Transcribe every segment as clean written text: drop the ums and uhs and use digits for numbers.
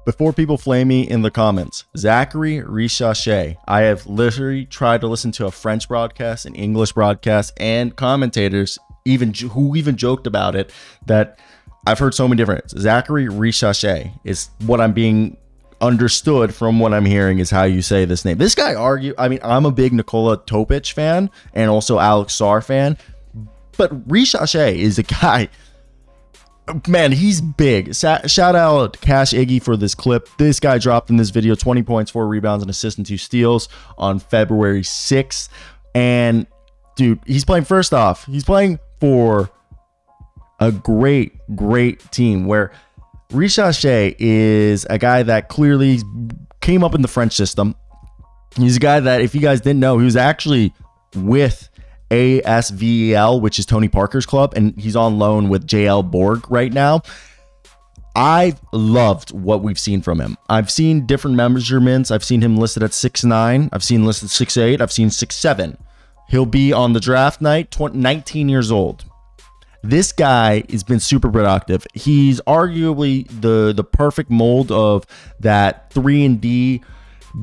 Before people flame me in the comments, Zachary Richache. I have literally tried to listen to a French broadcast, an English broadcast, and commentators who even joked about it, that I've heard so many different. Zachary Richache is what I'm being understood from what I'm hearing is how you say this name. This guy I'm a big Nikola Topic fan and also Alex Sarr fan, but Richache is a guy, man, he's big. Shout out Cash Iggy for this clip. This guy dropped in this video 20 points, 4 rebounds, and assist, and 2 steals on February 6th. And dude, he's playing, first off, he's playing for a great team where Richache is a guy that clearly came up in the French system. He's a guy that, if you guys didn't know, he was actually with ASVEL, which is Tony Parker's club, and he's on loan with JL Borg right now. I've loved what we've seen from him. I've seen different measurements. I've seen him listed at 6'9". I've seen listed 6'8". I've seen 6'7". He'll be on the draft night, 19 years old. This guy has been super productive. He's arguably the perfect mold of that 3-and-D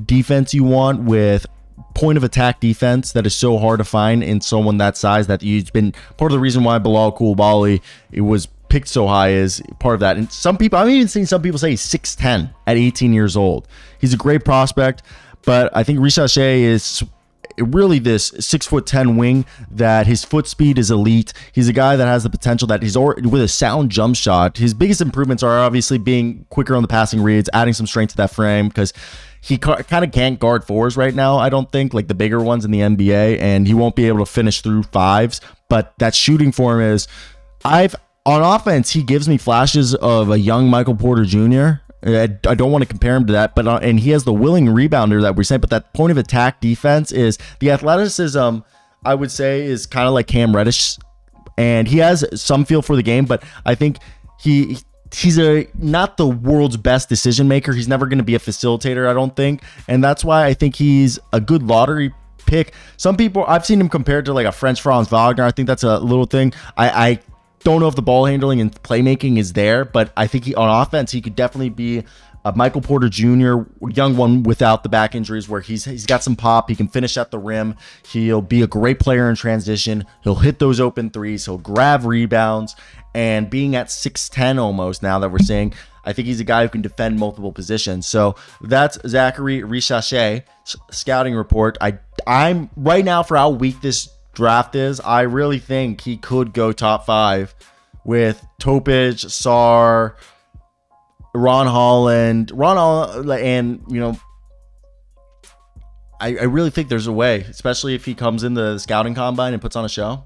defense you want, with point of attack defense that is so hard to find in someone that size. That he's been part of the reason why Bilal Coulibaly was picked so high is part of that. And some people, I've even seen some people say he's 6'10" at 18 years old. He's a great prospect, but I think Richache is really this 6'10" wing that his foot speed is elite. He's a guy that has the potential, that he's with a sound jump shot. His biggest improvements are obviously being quicker on the passing reads, adding some strength to that frame, because he kind of can't guard fours right now, I don't think, like the bigger ones in the NBA, and he won't be able to finish through fives. But that shooting form is, on offense, he gives me flashes of a young Michael Porter Jr. I don't want to compare him to that, but and he has the willing rebounder that we're saying, but that point of attack defense is the athleticism, I would say, is kind of like Cam Reddish, and he has some feel for the game, but I think he's not the world's best decision maker. He's never going to be a facilitator, I don't think, and that's why I think he's a good lottery pick. Some people, I've seen him compared to like a French Franz Wagner. I think that's a little thing. I don't know if the ball handling and playmaking is there, but I think on offense, he could definitely be a Michael Porter Jr., young one without the back injuries, where he's got some pop. He can finish at the rim. He'll be a great player in transition. He'll hit those open threes. He'll grab rebounds. And being at 6'10" almost now that we're saying, I think he's a guy who can defend multiple positions. So that's Zachary Richache scouting report. I'm right now, for how weak this draft is, I really think he could go top 5 with Topic, Sarr, Ron Holland, and I really think there's a way, especially if he comes in the scouting combine and puts on a show.